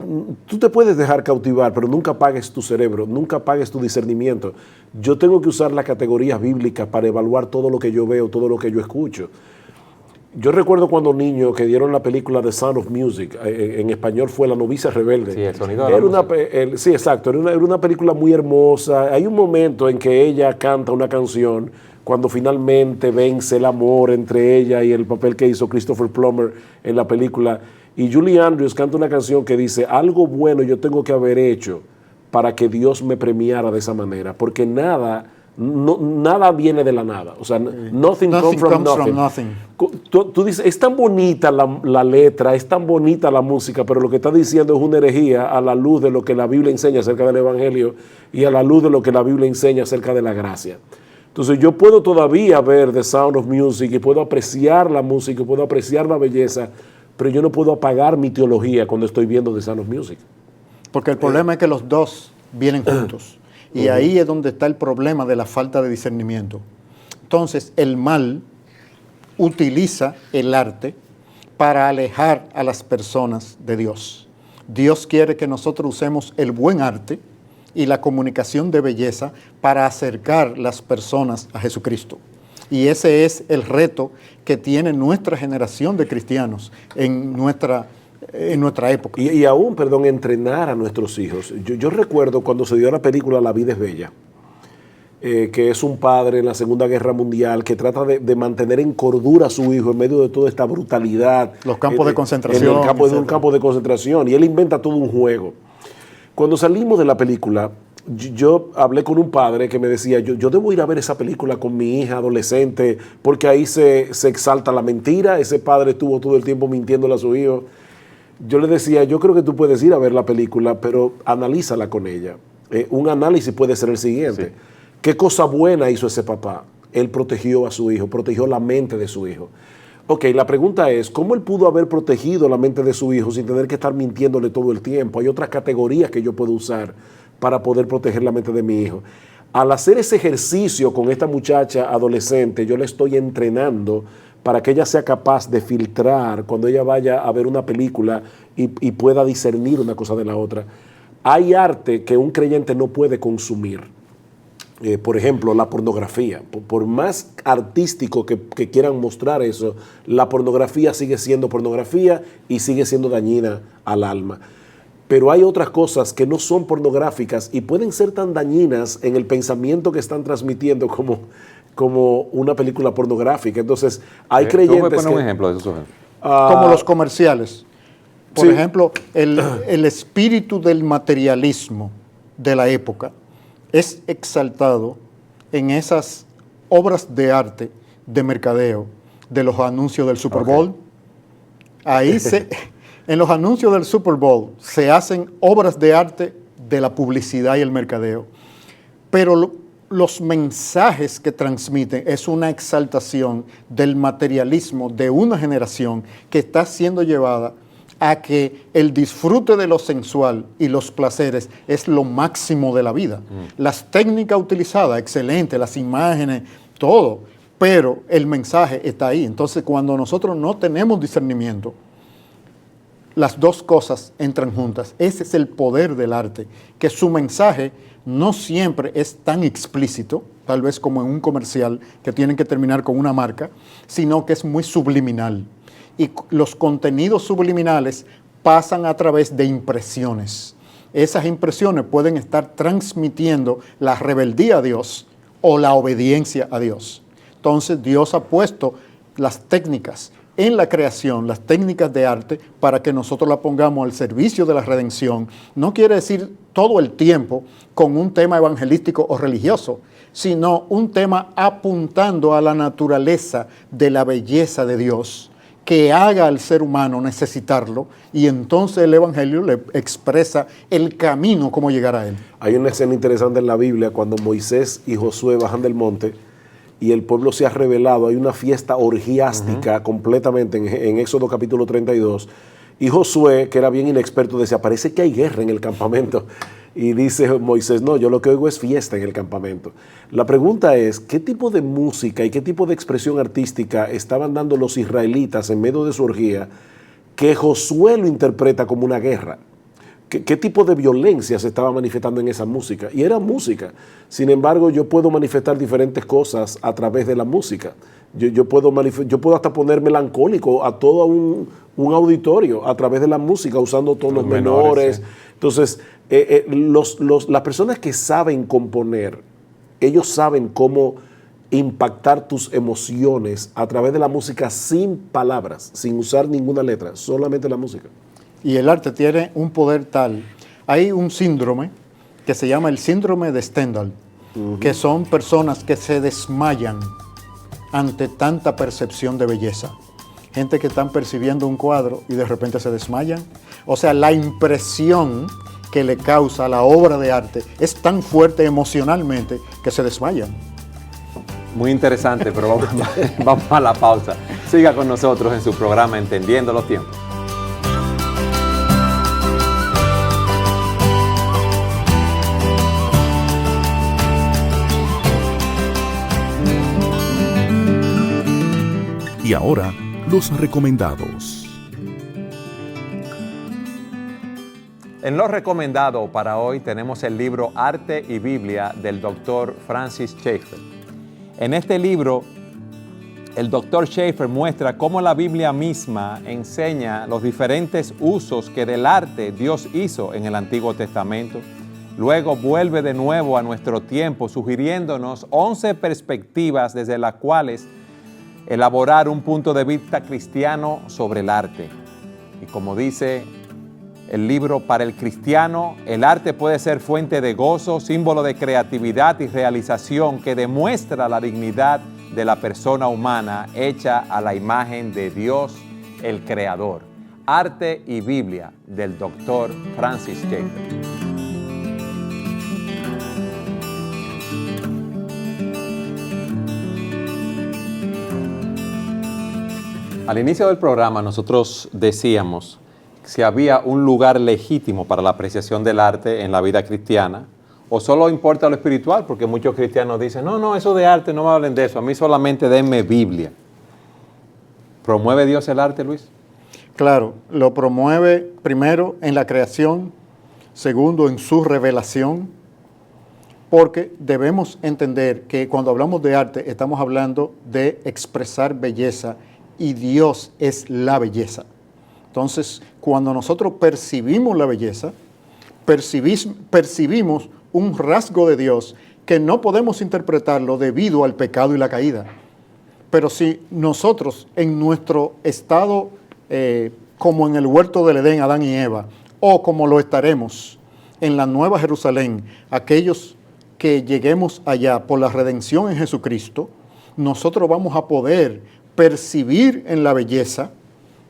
Tú te puedes dejar cautivar, pero nunca apagues tu cerebro, nunca apagues tu discernimiento. Yo tengo que usar las categorías bíblicas para evaluar todo lo que yo veo, todo lo que yo escucho. Yo recuerdo cuando niño que dieron la película The Sound of Music, en español fue La novicia rebelde. Sí, el sonido de la música. Sí, exacto, era una película muy hermosa. Hay un momento en que ella canta una canción cuando finalmente vence el amor entre ella y el papel que hizo Christopher Plummer en la película. Y Julie Andrews canta una canción que dice, algo bueno yo tengo que haber hecho para que Dios me premiara de esa manera, porque nada viene de la nada. O sea, nothing comes from nothing. Tú dices, es tan bonita la letra, es tan bonita la música, pero lo que está diciendo es una herejía a la luz de lo que la Biblia enseña acerca del Evangelio y a la luz de lo que la Biblia enseña acerca de la gracia. Entonces yo puedo todavía ver The Sound of Music y puedo apreciar la música y puedo apreciar la belleza, pero yo no puedo apagar mi teología cuando estoy viendo The Sound of Music. Porque el problema es que los dos vienen juntos. Y ahí es donde está el problema de la falta de discernimiento. Entonces, el mal utiliza el arte para alejar a las personas de Dios. Dios quiere que nosotros usemos el buen arte y la comunicación de belleza para acercar las personas a Jesucristo. Y ese es el reto que tiene nuestra generación de cristianos en nuestra época. Y aún, entrenar a nuestros hijos. Yo recuerdo cuando se dio la película La vida es bella, que es un padre en la Segunda Guerra Mundial que trata de mantener en cordura a su hijo en medio de toda esta brutalidad. Los campos de concentración. En un campo de concentración. Y él inventa todo un juego. Cuando salimos de la película, yo hablé con un padre que me decía, yo debo ir a ver esa película con mi hija adolescente, porque ahí se exalta la mentira. Ese padre estuvo todo el tiempo mintiéndole a su hijo. Yo le decía, yo creo que tú puedes ir a ver la película, pero analízala con ella. Un análisis puede ser el siguiente. Sí. ¿Qué cosa buena hizo ese papá? Él protegió a su hijo, protegió la mente de su hijo. Ok, la pregunta es, ¿cómo él pudo haber protegido la mente de su hijo sin tener que estar mintiéndole todo el tiempo? Hay otras categorías que yo puedo usar para poder proteger la mente de mi hijo. Al hacer ese ejercicio con esta muchacha adolescente, yo le estoy entrenando para que ella sea capaz de filtrar cuando ella vaya a ver una película y pueda discernir una cosa de la otra. Hay arte que un creyente no puede consumir. Por ejemplo, la pornografía. Por más artístico que quieran mostrar eso, la pornografía sigue siendo pornografía y sigue siendo dañina al alma. Pero hay otras cosas que no son pornográficas y pueden ser tan dañinas en el pensamiento que están transmitiendo como una película pornográfica. Entonces, hay creyentes ¿Tú me pones un ejemplo de eso? Como los comerciales. Por ejemplo, el espíritu del materialismo de la época es exaltado en esas obras de arte, de mercadeo, de los anuncios del Super Bowl. Ahí en los anuncios del Super Bowl se hacen obras de arte de la publicidad y el mercadeo. Pero los mensajes que transmiten es una exaltación del materialismo de una generación que está siendo llevada a que el disfrute de lo sensual y los placeres es lo máximo de la vida. Las técnicas utilizadas, excelentes, las imágenes, todo, pero el mensaje está ahí. Entonces, cuando nosotros no tenemos discernimiento, las dos cosas entran juntas. Ese es el poder del arte, que su mensaje no siempre es tan explícito, tal vez como en un comercial que tienen que terminar con una marca, sino que es muy subliminal. Y los contenidos subliminales pasan a través de impresiones. Esas impresiones pueden estar transmitiendo la rebeldía a Dios o la obediencia a Dios. Entonces Dios ha puesto las técnicas en la creación, las técnicas de arte, para que nosotros la pongamos al servicio de la redención. No quiere decir todo el tiempo con un tema evangelístico o religioso, sino un tema apuntando a la naturaleza de la belleza de Dios, que haga al ser humano necesitarlo, y entonces el Evangelio le expresa el camino cómo llegar a él. Hay una escena interesante en la Biblia cuando Moisés y Josué bajan del monte y el pueblo se ha rebelado. Hay una fiesta orgiástica completamente en Éxodo capítulo 32. Y Josué, que era bien inexperto, decía, parece que hay guerra en el campamento. Y dice Moisés, no, yo lo que oigo es fiesta en el campamento. La pregunta es, ¿qué tipo de música y qué tipo de expresión artística estaban dando los israelitas en medio de su orgía que Josué lo interpreta como una guerra? qué tipo de violencia se estaba manifestando en esa música. Y era música. Sin embargo, yo puedo manifestar diferentes cosas a través de la música. Yo puedo hasta poner melancólico a todo un auditorio a través de la música, usando tonos menores. Sí. Entonces, las personas que saben componer, ellos saben cómo impactar tus emociones a través de la música sin palabras, sin usar ninguna letra, solamente la música. Y el arte tiene un poder tal. Hay un síndrome que se llama el síndrome de Stendhal, que son personas que se desmayan ante tanta percepción de belleza. Gente que están percibiendo un cuadro y de repente se desmayan. O sea, la impresión que le causa la obra de arte es tan fuerte emocionalmente que se desmayan. Muy interesante, pero vamos a la pausa. Siga con nosotros en su programa Entendiendo los Tiempos. Y ahora, los recomendados. En lo recomendado para hoy tenemos el libro Arte y Biblia del Dr. Francis Schaeffer. En este libro, el Dr. Schaeffer muestra cómo la Biblia misma enseña los diferentes usos que del arte Dios hizo en el Antiguo Testamento. Luego vuelve de nuevo a nuestro tiempo, sugiriéndonos 11 perspectivas desde las cuales elaborar un punto de vista cristiano sobre el arte. Y como dice el libro, para el cristiano, el arte puede ser fuente de gozo, símbolo de creatividad y realización que demuestra la dignidad de la persona humana hecha a la imagen de Dios, el Creador. Arte y Biblia, del Dr. Francis Schaeffer. Al inicio del programa nosotros decíamos si había un lugar legítimo para la apreciación del arte en la vida cristiana o solo importa lo espiritual, porque muchos cristianos dicen, no, eso de arte, no me hablen de eso, a mí solamente denme Biblia. ¿Promueve Dios el arte, Luis? Claro, lo promueve primero en la creación, segundo en su revelación, porque debemos entender que cuando hablamos de arte estamos hablando de expresar belleza, y Dios es la belleza. Entonces, cuando nosotros percibimos la belleza, percibimos un rasgo de Dios que no podemos interpretarlo debido al pecado y la caída. Pero si nosotros en nuestro estado, como en el huerto del Edén, Adán y Eva, o como lo estaremos en la Nueva Jerusalén, aquellos que lleguemos allá por la redención en Jesucristo, nosotros vamos a poder percibir en la belleza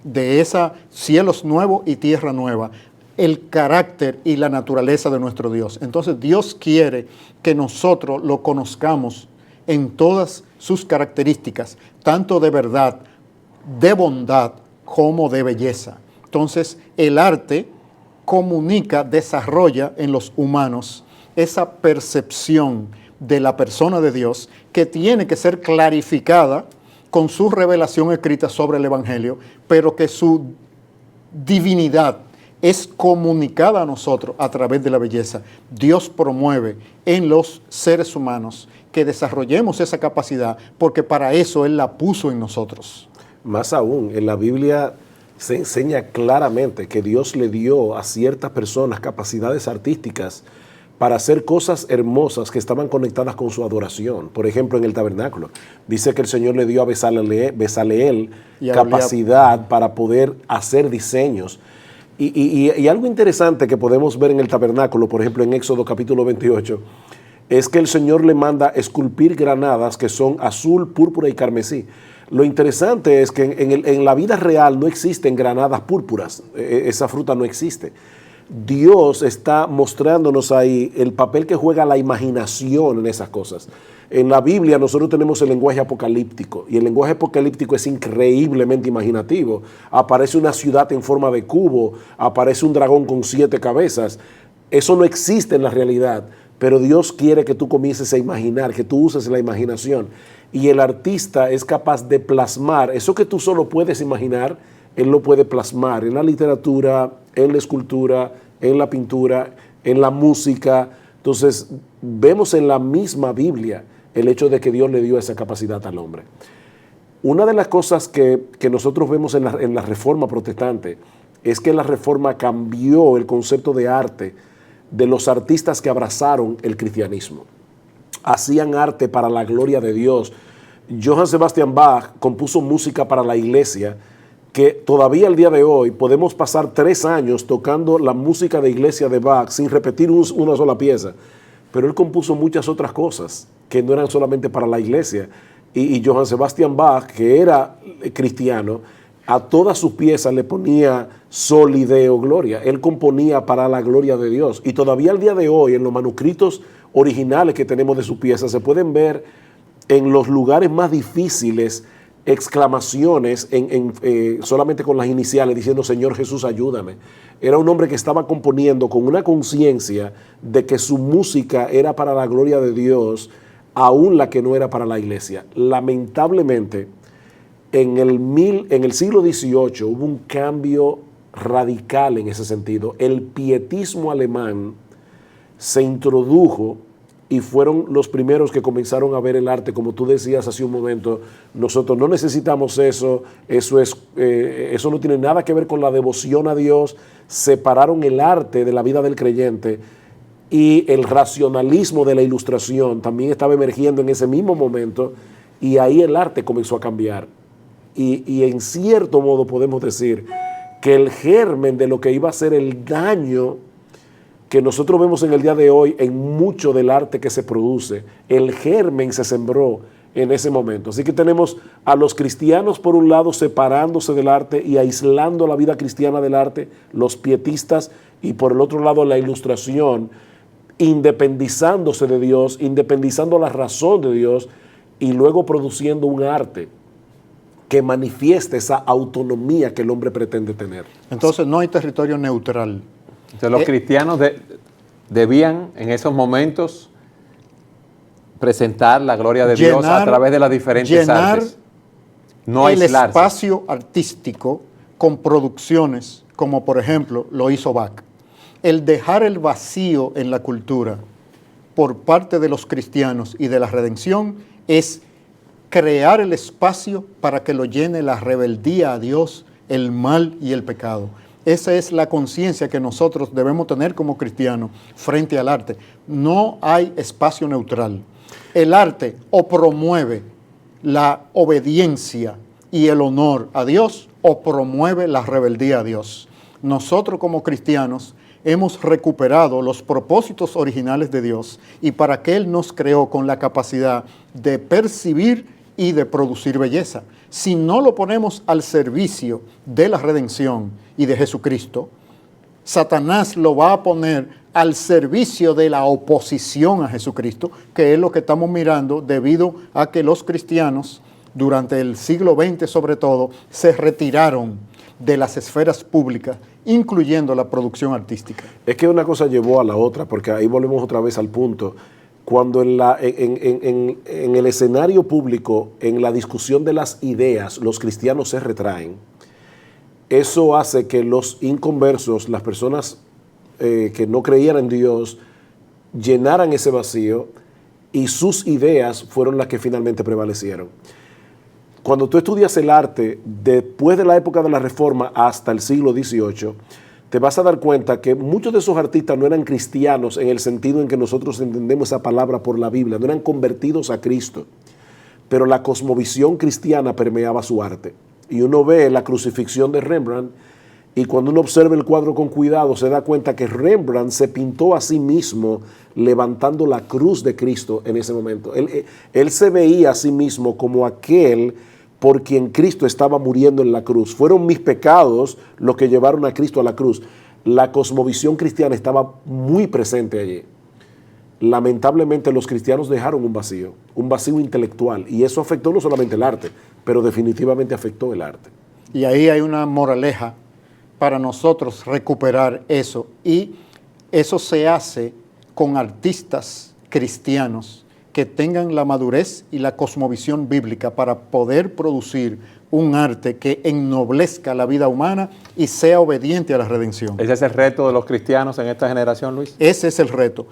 de esa cielos nuevos y tierra nueva el carácter y la naturaleza de nuestro Dios. Entonces Dios quiere que nosotros lo conozcamos en todas sus características, tanto de verdad, de bondad, como de belleza. Entonces el arte comunica, desarrolla en los humanos esa percepción de la persona de Dios que tiene que ser clarificada con su revelación escrita sobre el Evangelio, pero que su divinidad es comunicada a nosotros a través de la belleza. Dios promueve en los seres humanos que desarrollemos esa capacidad, porque para eso Él la puso en nosotros. Más aún, en la Biblia se enseña claramente que Dios le dio a ciertas personas capacidades artísticas para hacer cosas hermosas que estaban conectadas con su adoración. Por ejemplo, en el tabernáculo, dice que el Señor le dio a Bezaleel capacidad para poder hacer diseños. Y algo interesante que podemos ver en el tabernáculo, por ejemplo, en Éxodo capítulo 28, es que el Señor le manda esculpir granadas que son azul, púrpura y carmesí. Lo interesante es que en la vida real no existen granadas púrpuras, esa fruta no existe. Dios está mostrándonos ahí el papel que juega la imaginación en esas cosas. En la Biblia nosotros tenemos el lenguaje apocalíptico y el lenguaje apocalíptico es increíblemente imaginativo. Aparece una ciudad en forma de cubo, aparece un dragón con 7 cabezas. Eso no existe en la realidad, pero Dios quiere que tú comiences a imaginar, que tú uses la imaginación. Y el artista es capaz de plasmar eso que tú solo puedes imaginar Él lo puede plasmar en la literatura, en la escultura, en la pintura, en la música. Entonces, vemos en la misma Biblia el hecho de que Dios le dio esa capacidad al hombre. Una de las cosas que nosotros vemos en la Reforma Protestante es que la Reforma cambió el concepto de arte de los artistas que abrazaron el cristianismo. Hacían arte para la gloria de Dios. Johann Sebastian Bach compuso música para la iglesia que todavía al día de hoy podemos pasar 3 años tocando la música de iglesia de Bach sin repetir una sola pieza. Pero él compuso muchas otras cosas que no eran solamente para la iglesia. Y Johann Sebastian Bach, que era cristiano, a todas sus piezas le ponía sol y deo, gloria. Él componía para la gloria de Dios. Y todavía al día de hoy, en los manuscritos originales que tenemos de sus piezas, se pueden ver en los lugares más difíciles exclamaciones solamente con las iniciales, diciendo: Señor Jesús, ayúdame. Era un hombre que estaba componiendo con una conciencia de que su música era para la gloria de Dios, aún la que no era para la iglesia. Lamentablemente, en el siglo XVIII hubo un cambio radical en ese sentido. El pietismo alemán se introdujo y fueron los primeros que comenzaron a ver el arte. Como tú decías hace un momento, nosotros no necesitamos eso no tiene nada que ver con la devoción a Dios. Separaron el arte de la vida del creyente, y el racionalismo de la Ilustración también estaba emergiendo en ese mismo momento, y ahí el arte comenzó a cambiar. Y en cierto modo podemos decir que el germen de lo que iba a ser el daño que nosotros vemos en el día de hoy en mucho del arte que se produce, el germen se sembró en ese momento. Así que tenemos a los cristianos por un lado separándose del arte y aislando la vida cristiana del arte, los pietistas, y por el otro lado la Ilustración independizándose de Dios, independizando la razón de Dios, y luego produciendo un arte que manifieste esa autonomía que el hombre pretende tener. Entonces no hay territorio neutral. Entonces los cristianos debían en esos momentos presentar la gloria de Dios a través de las diferentes artes. No aislarse. El espacio artístico con producciones como por ejemplo lo hizo Bach. El dejar el vacío en la cultura por parte de los cristianos y de la redención es crear el espacio para que lo llene la rebeldía a Dios, el mal y el pecado. Esa es la conciencia que nosotros debemos tener como cristianos frente al arte. No hay espacio neutral. El arte o promueve la obediencia y el honor a Dios o promueve la rebeldía a Dios. Nosotros como cristianos hemos recuperado los propósitos originales de Dios y para que Él nos creó con la capacidad de percibir y de producir belleza. Si no lo ponemos al servicio de la redención y de Jesucristo, Satanás lo va a poner al servicio de la oposición a Jesucristo, que es lo que estamos mirando debido a que los cristianos, durante el siglo XX sobre todo, se retiraron de las esferas públicas, incluyendo la producción artística. Es que una cosa llevó a la otra, porque ahí volvemos otra vez al punto. Cuando en el escenario público, en la discusión de las ideas, los cristianos se retraen, eso hace que los inconversos, las personas que no creían en Dios, llenaran ese vacío y sus ideas fueron las que finalmente prevalecieron. Cuando tú estudias el arte, después de la época de la Reforma hasta el siglo XVIII, te vas a dar cuenta que muchos de esos artistas no eran cristianos en el sentido en que nosotros entendemos esa palabra por la Biblia, no eran convertidos a Cristo, pero la cosmovisión cristiana permeaba su arte. Y uno ve la crucifixión de Rembrandt, y cuando uno observa el cuadro con cuidado se da cuenta que Rembrandt se pintó a sí mismo levantando la cruz de Cristo en ese momento. Él se veía a sí mismo como aquel por quien Cristo estaba muriendo en la cruz. Fueron mis pecados los que llevaron a Cristo a la cruz. La cosmovisión cristiana estaba muy presente allí. Lamentablemente los cristianos dejaron un vacío intelectual, y eso afectó no solamente el arte, pero definitivamente afectó el arte. Y ahí hay una moraleja para nosotros recuperar eso, y eso se hace con artistas cristianos que tengan la madurez y la cosmovisión bíblica para poder producir un arte que ennoblezca la vida humana y sea obediente a la redención. ¿Ese es el reto de los cristianos en esta generación, Luis? Ese es el reto.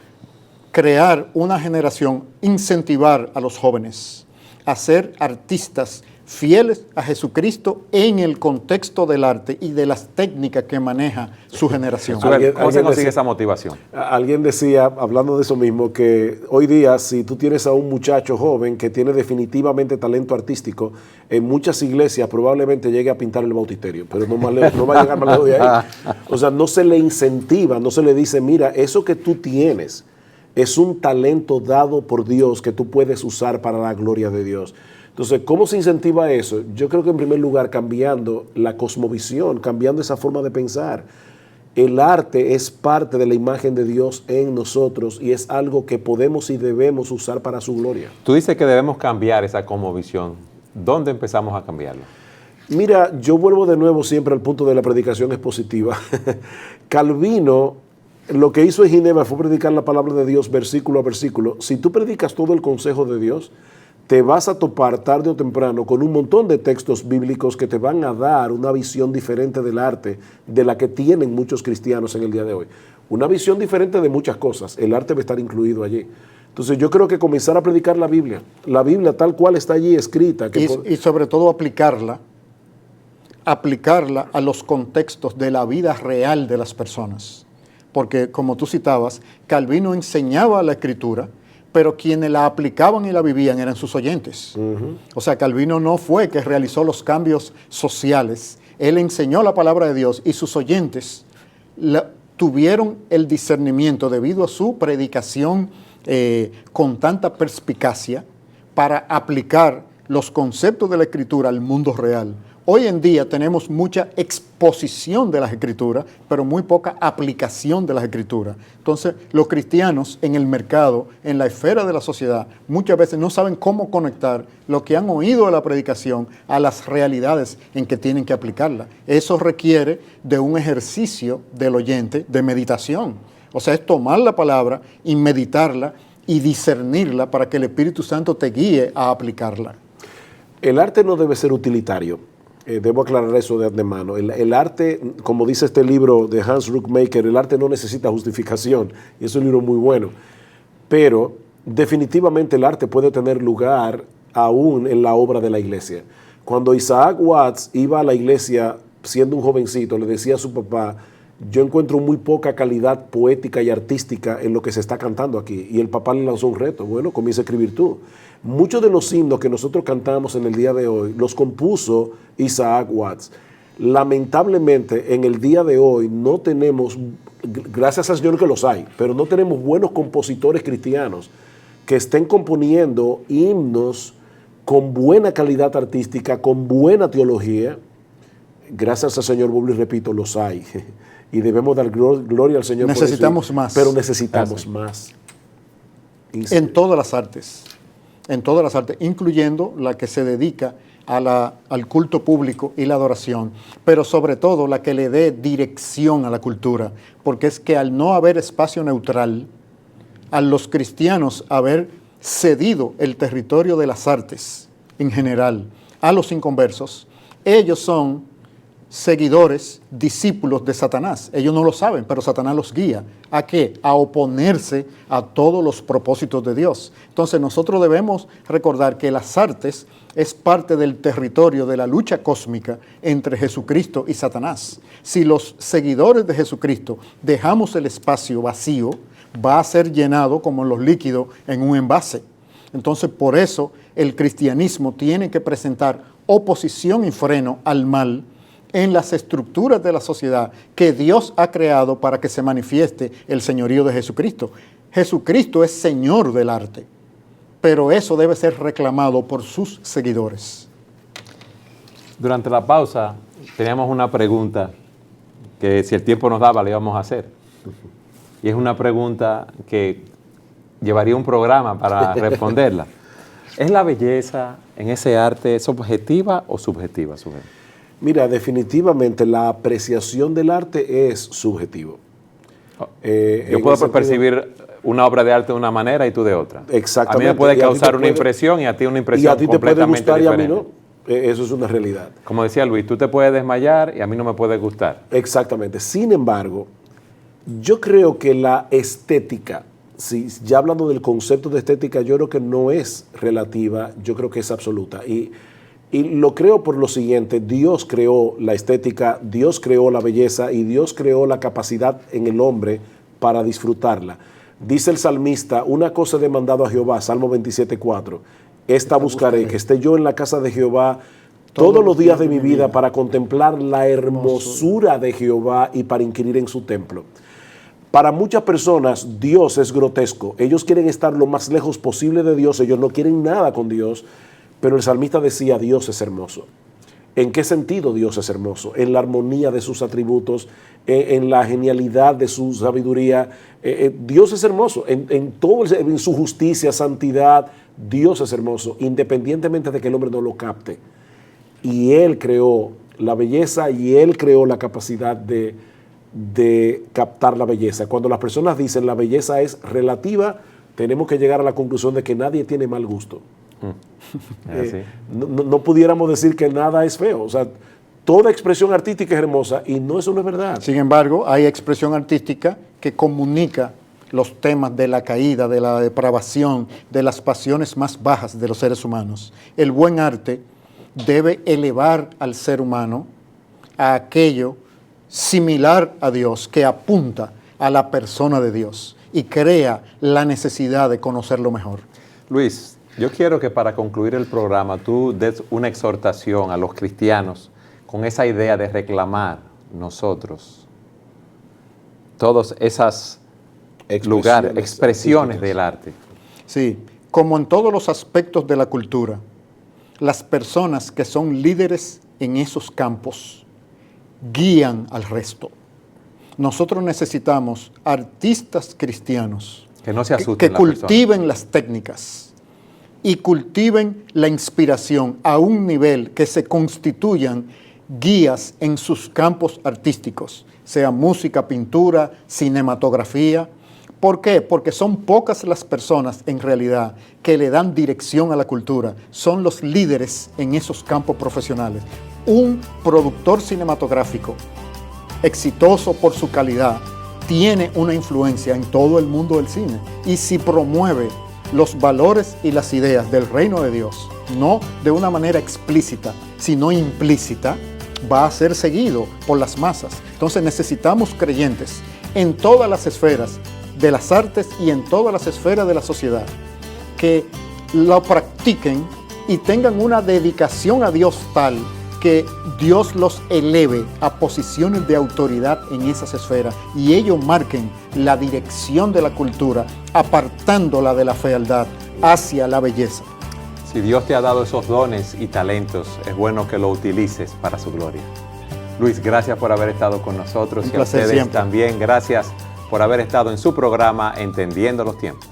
Crear una generación, incentivar a los jóvenes a ser artistas fieles a Jesucristo en el contexto del arte y de las técnicas que maneja su generación. ¿Cómo se consigue esa motivación? Alguien decía, hablando de eso mismo, que hoy día si tú tienes a un muchacho joven que tiene definitivamente talento artístico, en muchas iglesias probablemente llegue a pintar el bautisterio, pero no va a llegar más lejos de ahí. O sea, no se le incentiva, no se le dice, mira, eso que tú tienes es un talento dado por Dios que tú puedes usar para la gloria de Dios. Entonces, ¿cómo se incentiva eso? Yo creo que en primer lugar cambiando la cosmovisión, cambiando esa forma de pensar. El arte es parte de la imagen de Dios en nosotros y es algo que podemos y debemos usar para su gloria. Tú dices que debemos cambiar esa cosmovisión. ¿Dónde empezamos a cambiarla? Mira, yo vuelvo de nuevo siempre al punto de la predicación expositiva. Calvino, lo que hizo en Ginebra fue predicar la palabra de Dios versículo a versículo. Si tú predicas todo el consejo de Dios, te vas a topar tarde o temprano con un montón de textos bíblicos que te van a dar una visión diferente del arte de la que tienen muchos cristianos en el día de hoy. Una visión diferente de muchas cosas. El arte va a estar incluido allí. Entonces yo creo que comenzar a predicar la Biblia tal cual está allí escrita. Y sobre todo aplicarla a los contextos de la vida real de las personas. Porque como tú citabas, Calvino enseñaba la Escritura, pero quienes la aplicaban y la vivían eran sus oyentes. O sea, Calvino no fue que realizó los cambios sociales. Él enseñó la palabra de Dios y sus oyentes tuvieron el discernimiento debido a su predicación con tanta perspicacia para aplicar los conceptos de la Escritura al mundo real. Hoy en día tenemos mucha exposición de las Escrituras, pero muy poca aplicación de las Escrituras. Entonces, los cristianos en el mercado, en la esfera de la sociedad, muchas veces no saben cómo conectar lo que han oído de la predicación a las realidades en que tienen que aplicarla. Eso requiere de un ejercicio del oyente de meditación. O sea, es tomar la palabra y meditarla y discernirla para que el Espíritu Santo te guíe a aplicarla. El arte no debe ser utilitario. Debo aclarar eso de antemano. El arte, como dice este libro de Hans Ruckmaker, el arte no necesita justificación. Y es un libro muy bueno. Pero definitivamente el arte puede tener lugar aún en la obra de la iglesia. Cuando Isaac Watts iba a la iglesia siendo un jovencito, le decía a su papá, yo encuentro muy poca calidad poética y artística en lo que se está cantando aquí. Y el papá le lanzó un reto. Bueno, comienza a escribir tú. Muchos de los himnos que nosotros cantamos en el día de hoy los compuso Isaac Watts. Lamentablemente, en el día de hoy no tenemos, gracias al Señor que los hay, pero no tenemos buenos compositores cristianos que estén componiendo himnos con buena calidad artística, con buena teología. Gracias al Señor, vuelvo y repito, los hay. Y debemos dar gloria al Señor. Necesitamos más. Pero necesitamos más. En todas las artes, incluyendo la que se dedica al culto público y la adoración, pero sobre todo la que le dé dirección a la cultura, porque es que al no haber espacio neutral, a los cristianos haber cedido el territorio de las artes en general a los inconversos, ellos son seguidores, discípulos de Satanás. Ellos no lo saben, pero Satanás los guía. ¿A qué? A oponerse a todos los propósitos de Dios. Entonces nosotros debemos recordar que las artes es parte del territorio de la lucha cósmica entre Jesucristo y Satanás. Si los seguidores de Jesucristo dejamos el espacio vacío, va a ser llenado como los líquidos en un envase. Entonces por eso el cristianismo tiene que presentar oposición y freno al mal en las estructuras de la sociedad que Dios ha creado para que se manifieste el señorío de Jesucristo. Jesucristo es Señor del arte, pero eso debe ser reclamado por sus seguidores. Durante la pausa teníamos una pregunta que si el tiempo nos daba la íbamos a hacer. Y es una pregunta que llevaría un programa para responderla. ¿Es la belleza en ese arte objetiva o subjetiva? Mira, definitivamente la apreciación del arte es subjetivo. Yo puedo percibir una obra de arte de una manera y tú de otra. Exactamente. A mí me puede causar una impresión y a ti una impresión completamente diferente. Y a ti te puede gustar y a mí no. Eso es una realidad. Como decía Luis, tú te puedes desmayar y a mí no me puede gustar. Exactamente. Sin embargo, yo creo que la estética, si ya hablando del concepto de estética, yo creo que no es relativa, yo creo que es absoluta. Y lo creo por lo siguiente: Dios creó la estética, Dios creó la belleza y Dios creó la capacidad en el hombre para disfrutarla. Dice el salmista: una cosa he demandado a Jehová, Salmo 27:4, esta buscaré, que esté yo en la casa de Jehová todos los días de mi vida para contemplar la hermosura de Jehová y para inquirir en su templo. Para muchas personas Dios es grotesco, ellos quieren estar lo más lejos posible de Dios, ellos no quieren nada con Dios, pero el salmista decía: Dios es hermoso. ¿En qué sentido Dios es hermoso? En la armonía de sus atributos, en la genialidad de su sabiduría. Dios es hermoso, en su justicia, santidad. Dios es hermoso, independientemente de que el hombre no lo capte. Y Él creó la belleza y Él creó la capacidad de captar la belleza. Cuando las personas dicen la belleza es relativa, tenemos que llegar a la conclusión de que nadie tiene mal gusto. No pudiéramos decir que nada es feo. O sea, toda expresión artística es hermosa y eso no es verdad. Sin embargo, hay expresión artística que comunica los temas de la caída, de la depravación, de las pasiones más bajas de los seres humanos. El buen arte debe elevar al ser humano a aquello similar a Dios, que apunta a la persona de Dios y crea la necesidad de conocerlo mejor. Luis, yo quiero que para concluir el programa tú des una exhortación a los cristianos con esa idea de reclamar nosotros todas esas expresiones del arte. Sí, como en todos los aspectos de la cultura, las personas que son líderes en esos campos guían al resto. Nosotros necesitamos artistas cristianos que no se asusten, que cultiven las técnicas y cultiven la inspiración a un nivel que se constituyan guías en sus campos artísticos, sea música, pintura, cinematografía. ¿Por qué? Porque son pocas las personas en realidad que le dan dirección a la cultura. Son los líderes en esos campos profesionales. Un productor cinematográfico exitoso por su calidad tiene una influencia en todo el mundo del cine. Y si promueve los valores y las ideas del reino de Dios, no de una manera explícita, sino implícita, va a ser seguido por las masas. Entonces necesitamos creyentes en todas las esferas de las artes y en todas las esferas de la sociedad que lo practiquen y tengan una dedicación a Dios tal que Dios los eleve a posiciones de autoridad en esas esferas y ellos marquen la dirección de la cultura, apartándola de la fealdad hacia la belleza. Si Dios te ha dado esos dones y talentos, es bueno que lo utilices para su gloria. Luis, gracias por haber estado con nosotros. Un y a placer ustedes siempre. también, gracias por haber estado en su programa Entendiendo los Tiempos.